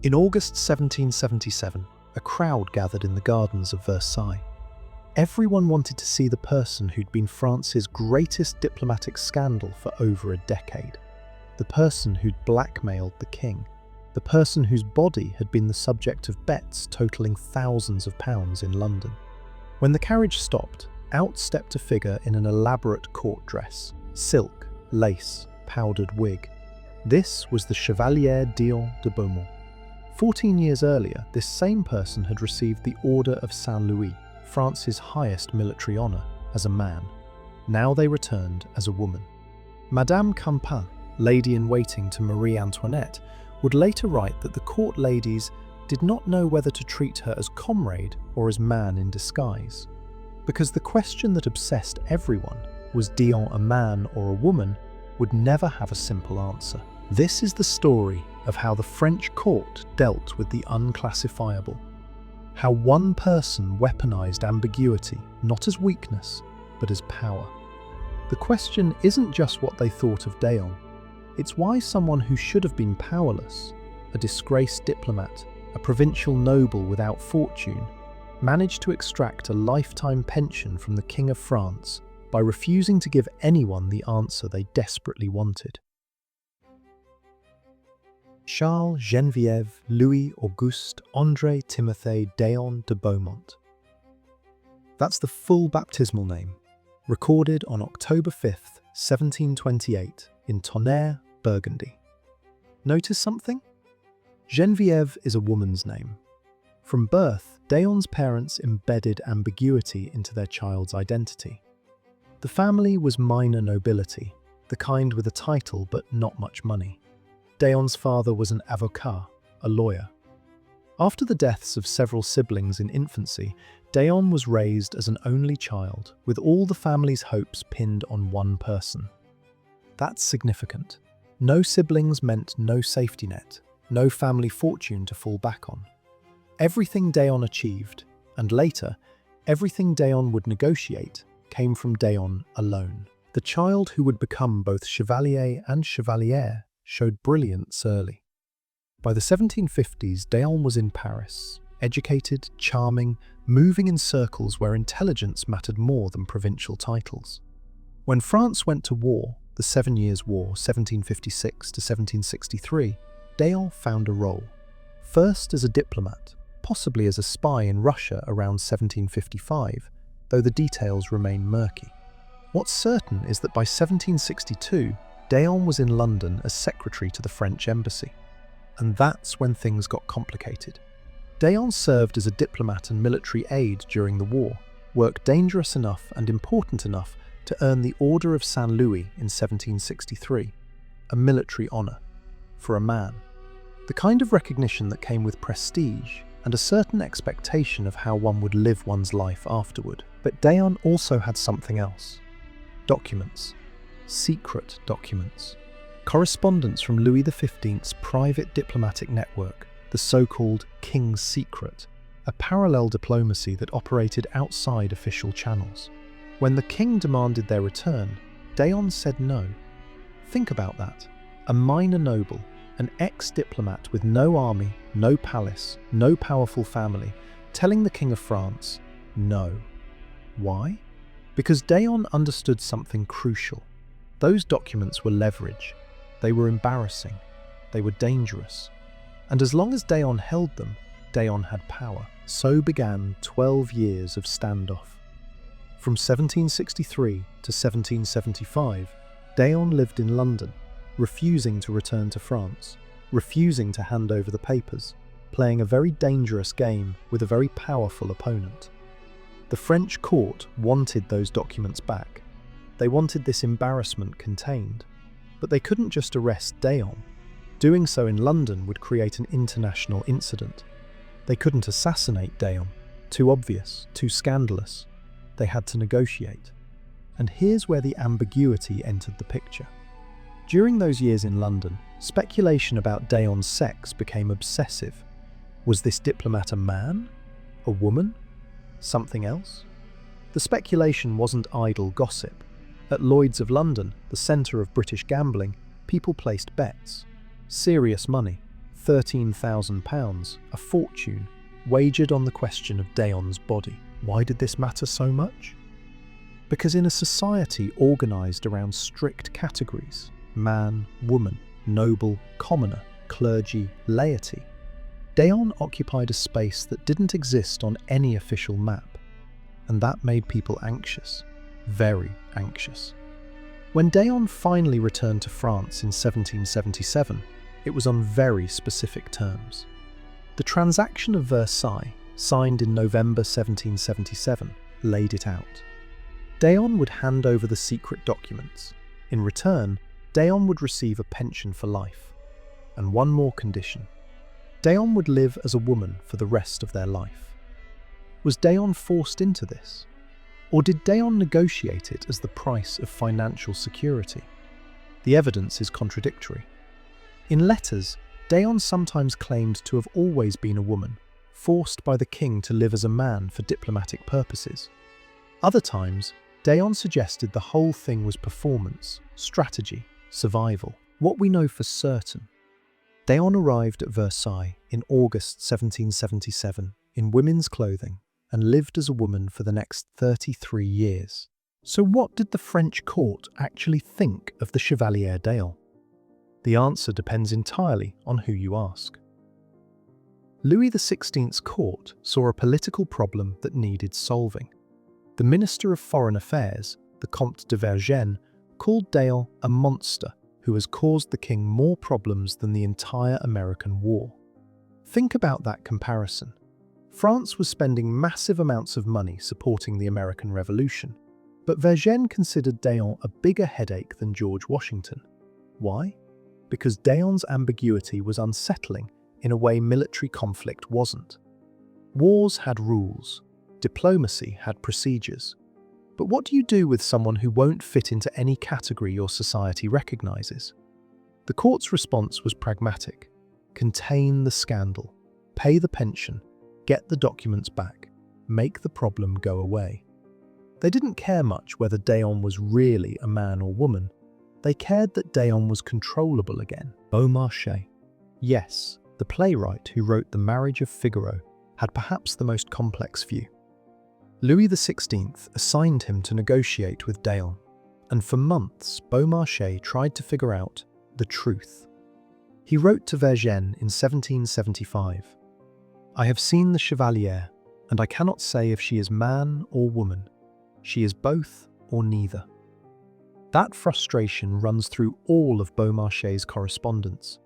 In August 1777, a crowd gathered in the gardens of Versailles. Everyone wanted to see the person who'd been France's greatest diplomatic scandal for over a decade. The person who'd blackmailed the king. The person whose body had been the subject of bets totaling thousands of pounds in London. When the carriage stopped, out stepped a figure in an elaborate court dress, silk, lace, powdered wig. This was the Chevalière de Beaumont. 14 years earlier, this same person had received the Order of Saint-Louis, France's highest military honour, as a man. Now they returned as a woman. Madame Campan, lady-in-waiting to Marie Antoinette, would later write that the court ladies did not know whether to treat her as comrade or as man in disguise. Because the question that obsessed everyone, was Dion a man or a woman, would never have a simple answer. This is the story of how the French court dealt with the unclassifiable. How one person weaponized ambiguity, not as weakness, but as power. The question isn't just what they thought of Dion. It's why someone who should have been powerless, a disgraced diplomat, a provincial noble without fortune, managed to extract a lifetime pension from the King of France by refusing to give anyone the answer they desperately wanted. Charles Geneviève Louis Auguste André Timothée Dion de Beaumont. That's the full baptismal name, recorded on October 5th, 1728, in Tonnerre, Burgundy. Notice something? Geneviève is a woman's name. From birth, Dion's parents embedded ambiguity into their child's identity. The family was minor nobility, the kind with a title but not much money. Dion's father was an avocat, a lawyer. After the deaths of several siblings in infancy, Dion was raised as an only child, with all the family's hopes pinned on one person. That's significant. No siblings meant no safety net, no family fortune to fall back on. Everything Dion achieved, and later, everything Dion would negotiate, came from Dion alone. The child who would become both Chevalier and Chevalière showed brilliance early. By the 1750s, Dion was in Paris, educated, charming, moving in circles where intelligence mattered more than provincial titles. When France went to war, the 7 Years' War, 1756 to 1763, Dion found a role. First as a diplomat, possibly as a spy in Russia around 1755, though the details remain murky. What's certain is that by 1762, Dion was in London as secretary to the French embassy. And that's when things got complicated. Dion served as a diplomat and military aide during the war, work dangerous enough and important enough to earn the Order of Saint-Louis in 1763, a military honour, for a man. The kind of recognition that came with prestige and a certain expectation of how one would live one's life afterward. But Dion also had something else. Documents. Secret documents. Correspondence from Louis XV's private diplomatic network, the so-called King's Secret, a parallel diplomacy that operated outside official channels. When the king demanded their return, Dion said no. Think about that. A minor noble, an ex-diplomat with no army, no palace, no powerful family, telling the King of France, no. Why? Because Dion understood something crucial. Those documents were leverage. They were embarrassing. They were dangerous. And as long as Dion held them, Dion had power. So began 12 years of standoff. From 1763 to 1775, Dion lived in London, refusing to return to France, refusing to hand over the papers, playing a very dangerous game with a very powerful opponent. The French court wanted those documents back. They wanted this embarrassment contained. But they couldn't just arrest Dion. Doing so in London would create an international incident. They couldn't assassinate Dion. Too obvious, too scandalous. They had to negotiate. And here's where the ambiguity entered the picture. During those years in London, speculation about Dion's sex became obsessive. Was this diplomat a man? A woman? Something else? The speculation wasn't idle gossip. At Lloyd's of London, the centre of British gambling, people placed bets. Serious money, £13,000, a fortune, wagered on the question of Daon's body. Why did this matter so much? Because in a society organised around strict categories, man, woman, noble, commoner, clergy, laity, Daon occupied a space that didn't exist on any official map, and that made people anxious, very anxious. When Daon finally returned to France in 1777, it was on very specific terms. The Transaction of Versailles, signed in November 1777, laid it out. Daon would hand over the secret documents. In return, Daon would receive a pension for life. And one more condition. Daon would live as a woman for the rest of their life. Was Daon forced into this? Or did Daon negotiate it as the price of financial security? The evidence is contradictory. In letters, Daon sometimes claimed to have always been a woman, forced by the king to live as a man for diplomatic purposes. Other times, Daon suggested the whole thing was performance, strategy, survival. What we know for certain. Daon arrived at Versailles in August 1777 in women's clothing and lived as a woman for the next 33 years. So what did the French court actually think of the Chevalière Daon? The answer depends entirely on who you ask. Louis XVI's court saw a political problem that needed solving. The Minister of Foreign Affairs, the Comte de Vergennes, called Daon a monster who has caused the king more problems than the entire American war. Think about that comparison. France was spending massive amounts of money supporting the American Revolution, but Vergennes considered Daon a bigger headache than George Washington. Why? Because Daon's ambiguity was unsettling in a way military conflict wasn't. Wars had rules, diplomacy had procedures. But what do you do with someone who won't fit into any category your society recognizes? The court's response was pragmatic. Contain the scandal, pay the pension, get the documents back, make the problem go away. They didn't care much whether Daon was really a man or woman. They cared that Daon was controllable again. Beaumont. Yes, the playwright who wrote The Marriage of Figaro had perhaps the most complex view. Louis XVI assigned him to negotiate with Daon, and for months Beaumont tried to figure out the truth. He wrote to Vergennes in 1775, "I have seen the Chevalière, and I cannot say if she is man or woman. She is both or neither." That frustration runs through all of Beaumont's correspondence.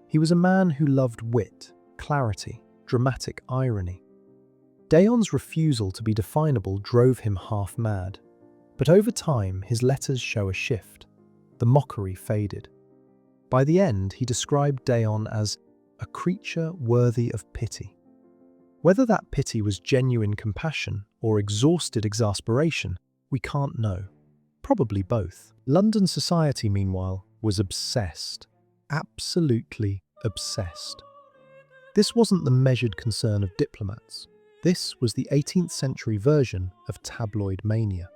He was a man who loved wit, clarity, dramatic irony. Daon's refusal to be definable drove him half mad, but over time his letters show a shift. The mockery faded. By the end, he described Daon as a creature worthy of pity. Whether that pity was genuine compassion or exhausted exasperation, we can't know. Probably both. London society, meanwhile, was obsessed. Absolutely obsessed. This wasn't the measured concern of diplomats. This was the 18th century version of tabloid mania.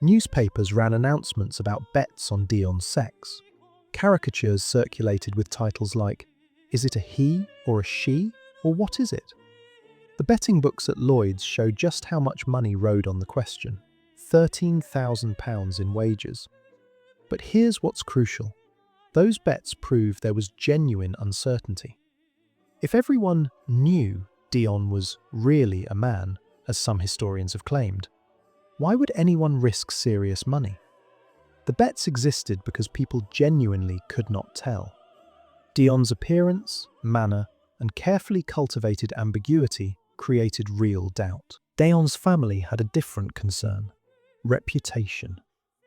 Newspapers ran announcements about bets on Daon's sex. Caricatures circulated with titles like, "Is it a he or a she, or what is it?" The betting books at Lloyd's show just how much money rode on the question. £13,000 in wagers. But here's what's crucial. Those bets prove there was genuine uncertainty. If everyone knew Daon was really a man, as some historians have claimed, why would anyone risk serious money? The bets existed because people genuinely could not tell. Daon's appearance, manner, and carefully cultivated ambiguity created real doubt. Daon's family had a different concern: reputation.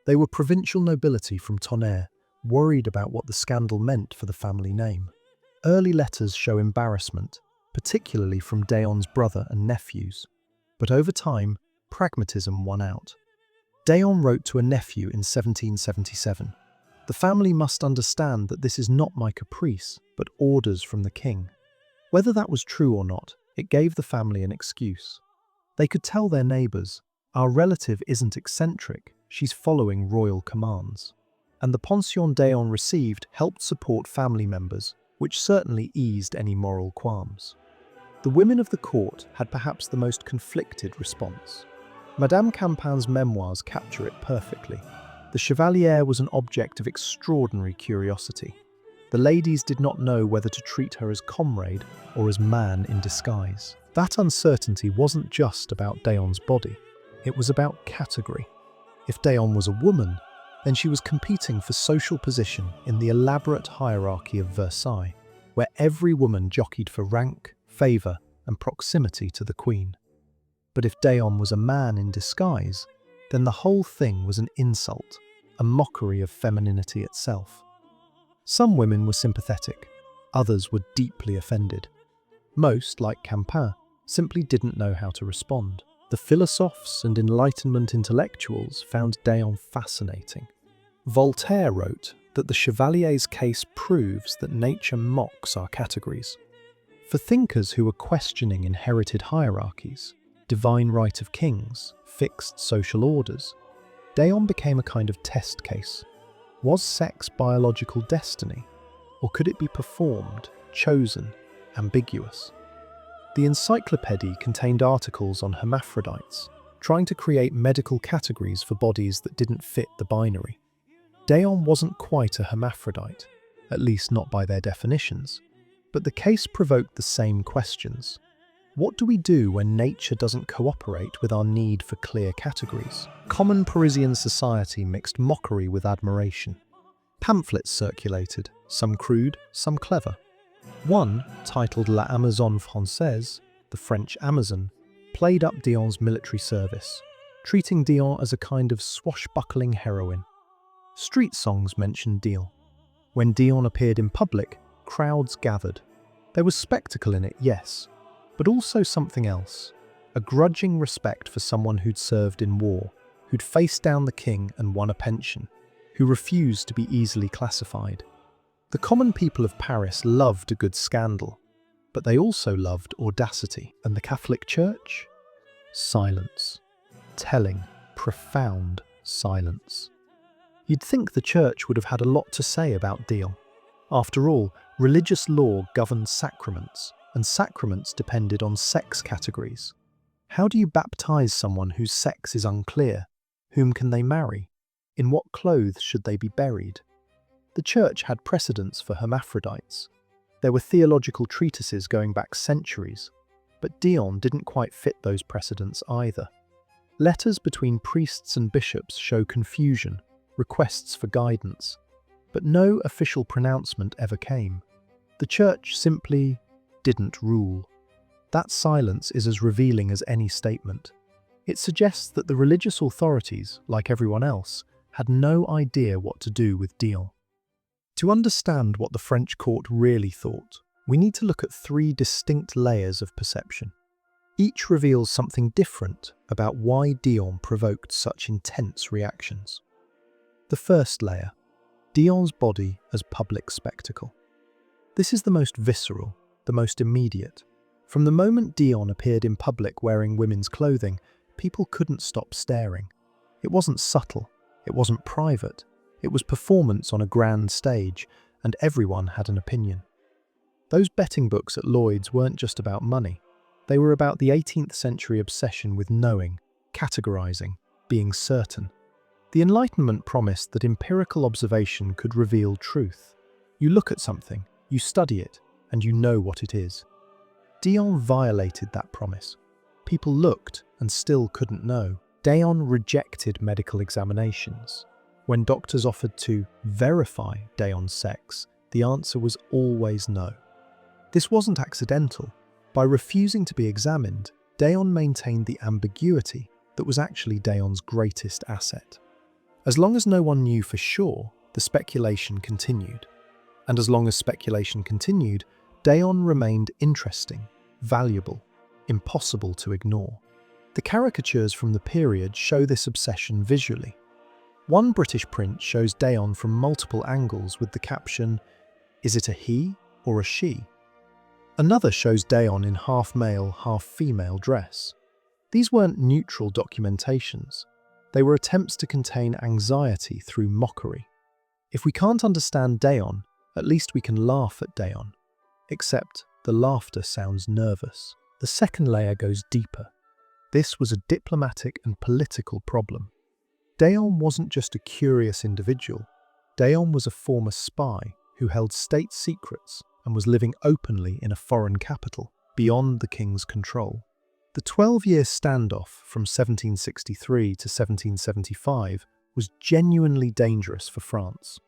They were provincial nobility from Tonnerre, worried about what the scandal meant for the family name. Early letters show embarrassment, particularly from Daon's brother and nephews. But over time, pragmatism won out. Daon wrote to a nephew in 1777, "The family must understand that this is not my caprice, but orders from the king." Whether that was true or not, it gave the family an excuse. They could tell their neighbours, "Our relative isn't eccentric, she's following royal commands." And the pension Daon received helped support family members, which certainly eased any moral qualms. The women of the court had perhaps the most conflicted response. Madame Campin's memoirs capture it perfectly. The Chevalière was an object of extraordinary curiosity. The ladies did not know whether to treat her as comrade or as man in disguise. That uncertainty wasn't just about D'Eon's body, it was about category. If D'Eon was a woman, then she was competing for social position in the elaborate hierarchy of Versailles, where every woman jockeyed for rank, favour, and proximity to the queen. But if D'Eon was a man in disguise, then the whole thing was an insult, a mockery of femininity itself. Some women were sympathetic, others were deeply offended. Most, like Campin, simply didn't know how to respond. The philosophers and Enlightenment intellectuals found D'Eon fascinating. Voltaire wrote that the Chevalier's case proves that nature mocks our categories. For thinkers who were questioning inherited hierarchies, divine right of kings, fixed social orders, D'Eon became a kind of test case. Was sex biological destiny, or could it be performed, chosen, ambiguous? The encyclopedia contained articles on hermaphrodites, trying to create medical categories for bodies that didn't fit the binary. D'Eon wasn't quite a hermaphrodite, at least not by their definitions, but the case provoked the same questions. What do we do when nature doesn't cooperate with our need for clear categories? Common Parisian society mixed mockery with admiration. Pamphlets circulated, some crude, some clever. One, titled La Amazone Française, the French Amazon, played up D'Eon's military service, treating D'Eon as a kind of swashbuckling heroine. Street songs mentioned D'Eon. When D'Eon appeared in public, crowds gathered. There was spectacle in it, yes, but also something else, a grudging respect for someone who'd served in war, who'd faced down the king and won a pension, who refused to be easily classified. The common people of Paris loved a good scandal, but they also loved audacity. And the Catholic Church? Silence. Telling, profound silence. You'd think the Church would have had a lot to say about D'Eon. After all, religious law governed sacraments, and sacraments depended on sex categories. How do you baptize someone whose sex is unclear? Whom can they marry? In what clothes should they be buried? The Church had precedents for hermaphrodites. There were theological treatises going back centuries, but D'Eon didn't quite fit those precedents either. Letters between priests and bishops show confusion, requests for guidance, but no official pronouncement ever came. The Church simply didn't rule. That silence is as revealing as any statement. It suggests that the religious authorities, like everyone else, had no idea what to do with D'Eon. To understand what the French court really thought, we need to look at three distinct layers of perception. Each reveals something different about why D'Eon provoked such intense reactions. The first layer, D'Eon's body as public spectacle. This is the most visceral, the most immediate. From the moment D'Eon appeared in public wearing women's clothing, people couldn't stop staring. It wasn't subtle, it wasn't private, it was performance on a grand stage, and everyone had an opinion. Those betting books at Lloyd's weren't just about money. They were about the 18th century obsession with knowing, categorizing, being certain. The Enlightenment promised that empirical observation could reveal truth. You look at something, you study it, and you know what it is. D'Eon violated that promise. People looked and still couldn't know. D'Eon rejected medical examinations. When doctors offered to verify D'Eon's sex, the answer was always no. This wasn't accidental. By refusing to be examined, D'Eon maintained the ambiguity that was actually D'Eon's greatest asset. As long as no one knew for sure, the speculation continued. And as long as speculation continued, D'Eon remained interesting, valuable, impossible to ignore. The caricatures from the period show this obsession visually. One British print shows D'Eon from multiple angles with the caption, "Is it a he or a she?" Another shows D'Eon in half-male, half-female dress. These weren't neutral documentations. They were attempts to contain anxiety through mockery. If we can't understand D'Eon, At least we can laugh at Daon. Except the laughter sounds nervous. The second layer goes deeper. This was a diplomatic and political problem. Daon wasn't just a curious individual. Daon was a former spy who held state secrets and was living openly in a foreign capital, beyond the king's control. The 12-year standoff from 1763 to 1775 was genuinely dangerous for France.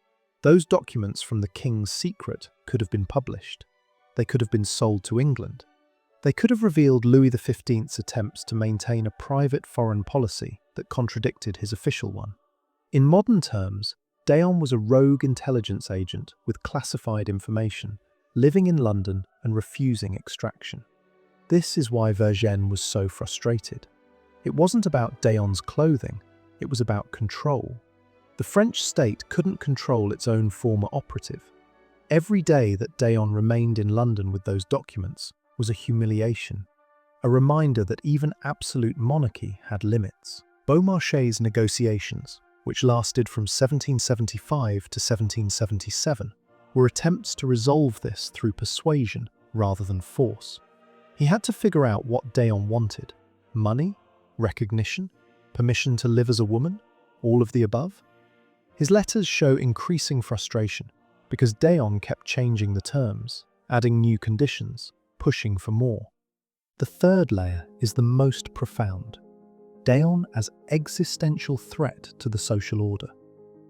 Those documents from the king's secret could have been published. They could have been sold to England. They could have revealed Louis XV's attempts to maintain a private foreign policy that contradicted his official one. In modern terms, Daon was a rogue intelligence agent with classified information, living in London and refusing extraction. This is why Vergennes was so frustrated. It wasn't about Daon's clothing, it was about control. The French state couldn't control its own former operative. Every day that Daon remained in London with those documents was a humiliation, a reminder that even absolute monarchy had limits. Beaumont's negotiations, which lasted from 1775 to 1777, were attempts to resolve this through persuasion rather than force. He had to figure out what Daon wanted: money, recognition, permission to live as a woman, all of the above. His letters show increasing frustration because Daon kept changing the terms, adding new conditions, pushing for more. The third layer is the most profound. Daon as existential threat to the social order.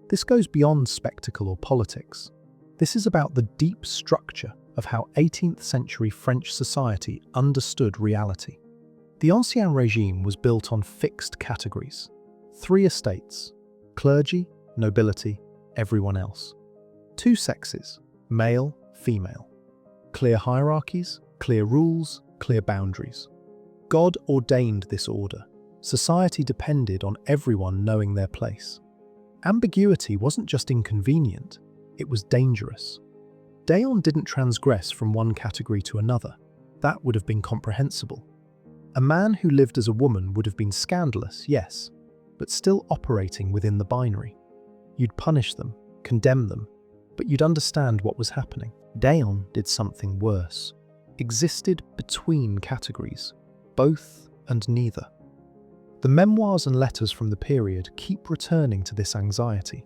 This goes beyond spectacle or politics. This is about the deep structure of how 18th century French society understood reality. The Ancien regime was built on fixed categories. 3 estates: clergy, nobility, everyone else. 2 sexes: male, female. Clear hierarchies, clear rules, clear boundaries. God ordained this order. Society depended on everyone knowing their place. Ambiguity wasn't just inconvenient, it was dangerous. Daon didn't transgress from one category to another. That would have been comprehensible. A man who lived as a woman would have been scandalous, yes, but still operating within the binary. You'd punish them, condemn them, but you'd understand what was happening. Daon did something worse. Existed between categories, both and neither. The memoirs and letters from the period keep returning to this anxiety.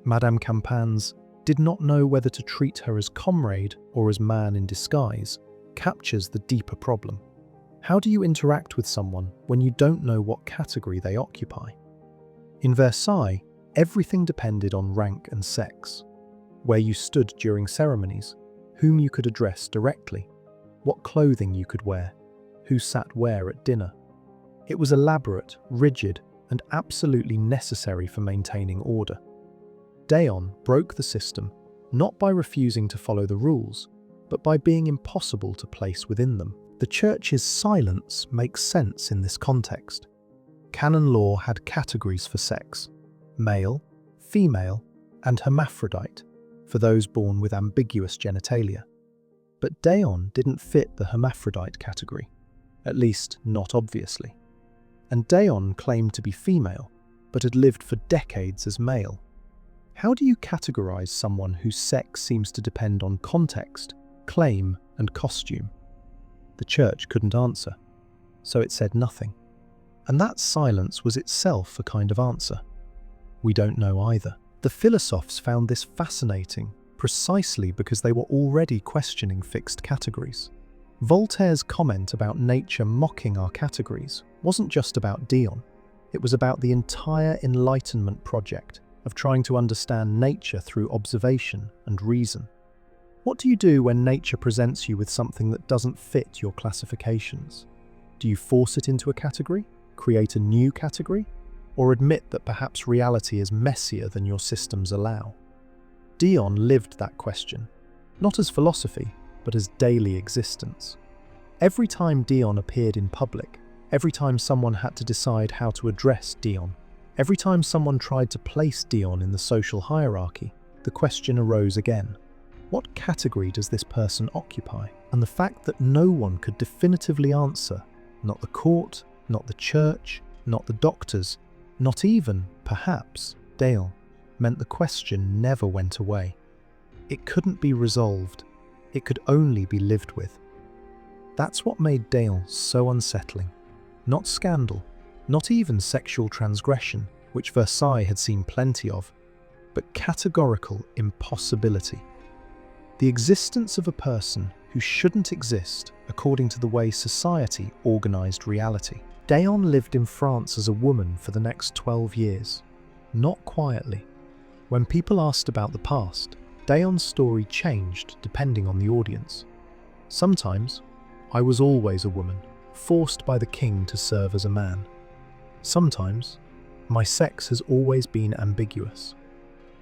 Madame Campan's "did not know whether to treat her as comrade or as man in disguise" captures the deeper problem. How do you interact with someone when you don't know what category they occupy? In Versailles, everything depended on rank and sex. Where you stood during ceremonies, whom you could address directly, what clothing you could wear, who sat where at dinner. It was elaborate, rigid, and absolutely necessary for maintaining order. Daon broke the system not by refusing to follow the rules, but by being impossible to place within them. The Church's silence makes sense in this context. Canon law had categories for sex: male, female, and hermaphrodite, for those born with ambiguous genitalia. But Daon didn't fit the hermaphrodite category, at least not obviously. And Daon claimed to be female, but had lived for decades as male. How do you categorize someone whose sex seems to depend on context, claim, and costume? The Church couldn't answer, so it said nothing. And that silence was itself a kind of answer. We don't know either. The philosophers found this fascinating precisely because they were already questioning fixed categories. Voltaire's comment about nature mocking our categories wasn't just about Daon. It was about the entire Enlightenment project of trying to understand nature through observation and reason. What do you do when nature presents you with something that doesn't fit your classifications? Do you force it into a category, create a new category, or admit that perhaps reality is messier than your systems allow? Daon lived that question, not as philosophy, but as daily existence. Every time Daon appeared in public, every time someone had to decide how to address Daon, every time someone tried to place Daon in the social hierarchy, the question arose again. What category does this person occupy? And the fact that no one could definitively answer, not the court, not the church, not the doctors, not even, perhaps, Daon, meant the question never went away. It couldn't be resolved. It could only be lived with. That's what made Daon so unsettling. Not scandal, not even sexual transgression, which Versailles had seen plenty of, but categorical impossibility. The existence of a person who shouldn't exist according to the way society organized reality. Daon lived in France as a woman for the next 12 years, not quietly. When people asked about the past, Daon's story changed depending on the audience. Sometimes, I was always a woman, forced by the king to serve as a man. Sometimes, my sex has always been ambiguous.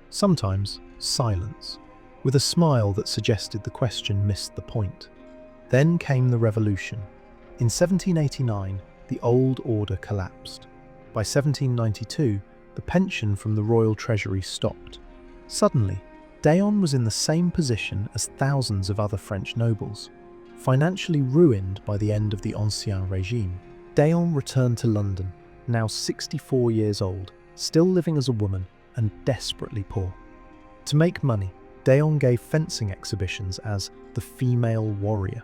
Sometimes, silence, with a smile that suggested the question missed the point. Then came the revolution. In 1789, the old order collapsed. By 1792, the pension from the royal treasury stopped. Suddenly, Daon was in the same position as thousands of other French nobles, financially ruined by the end of the Ancien regime. Daon returned to London, now 64 years old, still living as a woman and desperately poor. To make money, Daon gave fencing exhibitions as the female warrior.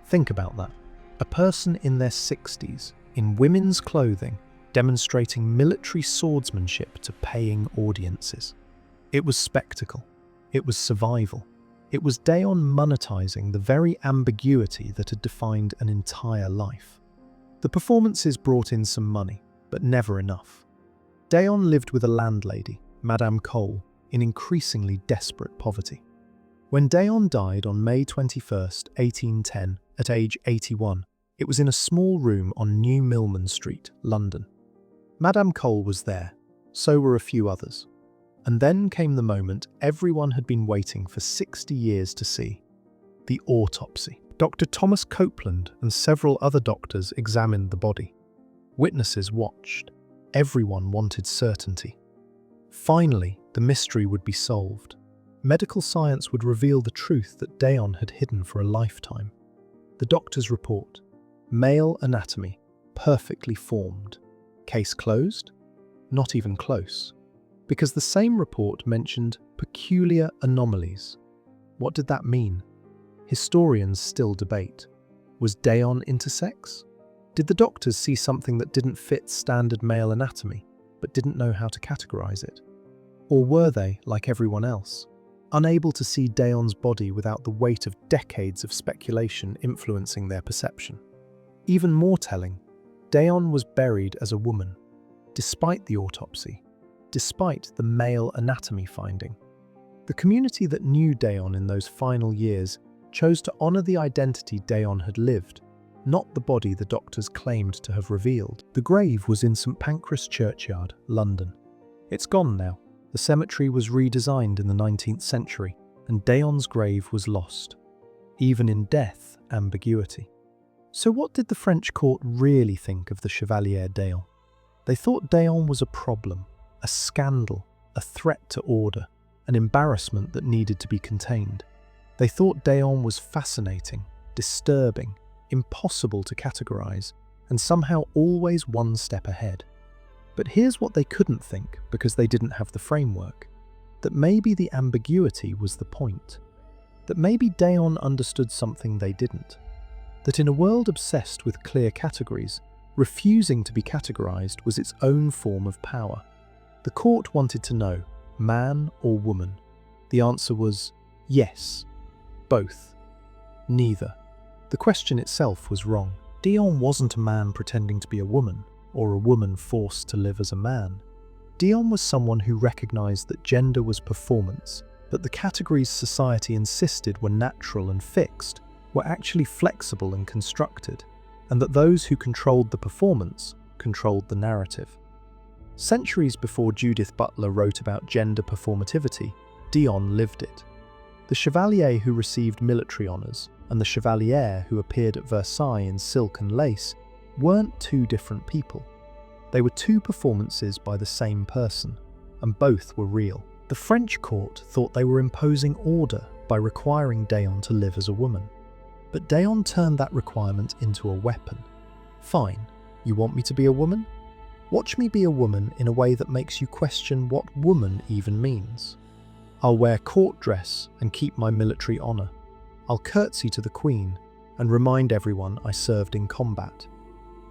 Think about that. A person in their 60s, in women's clothing, demonstrating military swordsmanship to paying audiences. It was spectacle. It was survival. It was Daon monetizing the very ambiguity that had defined an entire life. The performances brought in some money, but never enough. Daon lived with a landlady, Madame Cole, in increasingly desperate poverty. When Daon died on May 21st, 1810, at age 81, it was in a small room on New Millman Street, London. Madame Cole was there, so were a few others. And then came the moment everyone had been waiting for 60 years to see: the autopsy. Dr. Thomas Copeland and several other doctors examined the body. Witnesses watched. Everyone wanted certainty. Finally, the mystery would be solved. Medical science would reveal the truth that Daon had hidden for a lifetime. The doctor's report: male anatomy, perfectly formed. Case closed? Not even close. Because the same report mentioned peculiar anomalies. What did that mean? Historians still debate. Was Daon intersex? Did the doctors see something that didn't fit standard male anatomy, but didn't know how to categorize it? Or were they, like everyone else, unable to see Daon's body without the weight of decades of speculation influencing their perception? Even more telling, Daon was buried as a woman, despite the autopsy, despite the male anatomy finding. The community that knew Daon in those final years chose to honor the identity Daon had lived, not the body the doctors claimed to have revealed. The grave was in St Pancras Churchyard, London. It's gone now. The cemetery was redesigned in the 19th century, and Daon's grave was lost. Even in death, ambiguity. So what did the French court really think of the Chevalière Daon? They thought Daon was a problem, a scandal, a threat to order, an embarrassment that needed to be contained. They thought Daon was fascinating, disturbing, impossible to categorize, and somehow always one step ahead. But here's what they couldn't think because they didn't have the framework: that maybe the ambiguity was the point. That maybe Daon understood something they didn't. That in a world obsessed with clear categories, refusing to be categorized was its own form of power. The court wanted to know, man or woman? The answer was yes, both, neither. The question itself was wrong. Daon wasn't a man pretending to be a woman, or a woman forced to live as a man. Daon was someone who recognized that gender was performance, that the categories society insisted were natural and fixed were actually flexible and constructed, and that those who controlled the performance controlled the narrative. Centuries before Judith Butler wrote about gender performativity, Daon lived it. The Chevalier who received military honours and the Chevalière who appeared at Versailles in silk and lace weren't two different people. They were two performances by the same person, and both were real. The French court thought they were imposing order by requiring Daon to live as a woman. But Daon turned that requirement into a weapon. Fine, you want me to be a woman? Watch me be a woman in a way that makes you question what woman even means. I'll wear court dress and keep my military honour. I'll curtsy to the Queen and remind everyone I served in combat.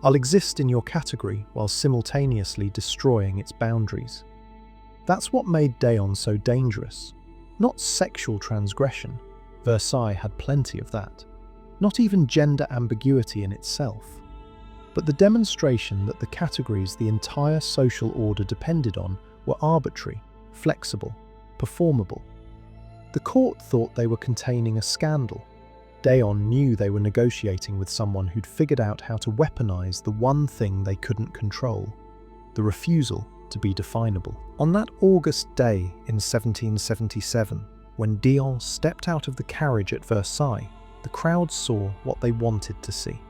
I'll exist in your category while simultaneously destroying its boundaries. That's what made D'Eon so dangerous. Not sexual transgression. Versailles had plenty of that. Not even gender ambiguity in itself. But the demonstration that the categories the entire social order depended on were arbitrary, flexible, performable. The court thought they were containing a scandal. D'Eon knew they were negotiating with someone who'd figured out how to weaponize the one thing they couldn't control, the refusal to be definable. On that August day in 1777, when D'Eon stepped out of the carriage at Versailles, the crowd saw what they wanted to see.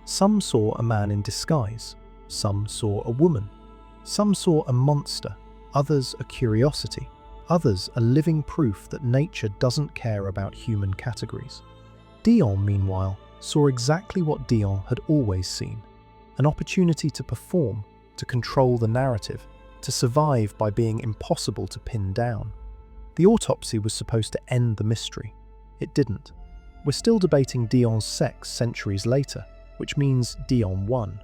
Some saw a man in disguise, some saw a woman, some saw a monster, others a curiosity, others a living proof that nature doesn't care about human categories. D'Eon, meanwhile, saw exactly what D'Eon had always seen, an opportunity to perform, to control the narrative, to survive by being impossible to pin down. The autopsy was supposed to end the mystery. It didn't. We're still debating D'Eon's sex centuries later, which means D'Eon won.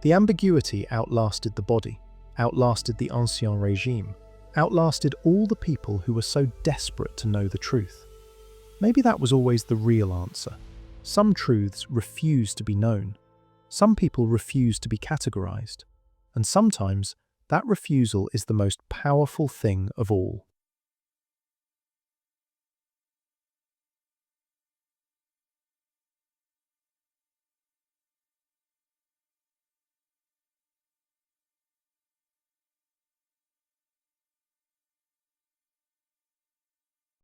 The ambiguity outlasted the body, outlasted the Ancien regime, outlasted all the people who were so desperate to know the truth. Maybe that was always the real answer. Some truths refuse to be known. Some people refuse to be categorized. And sometimes that refusal is the most powerful thing of all.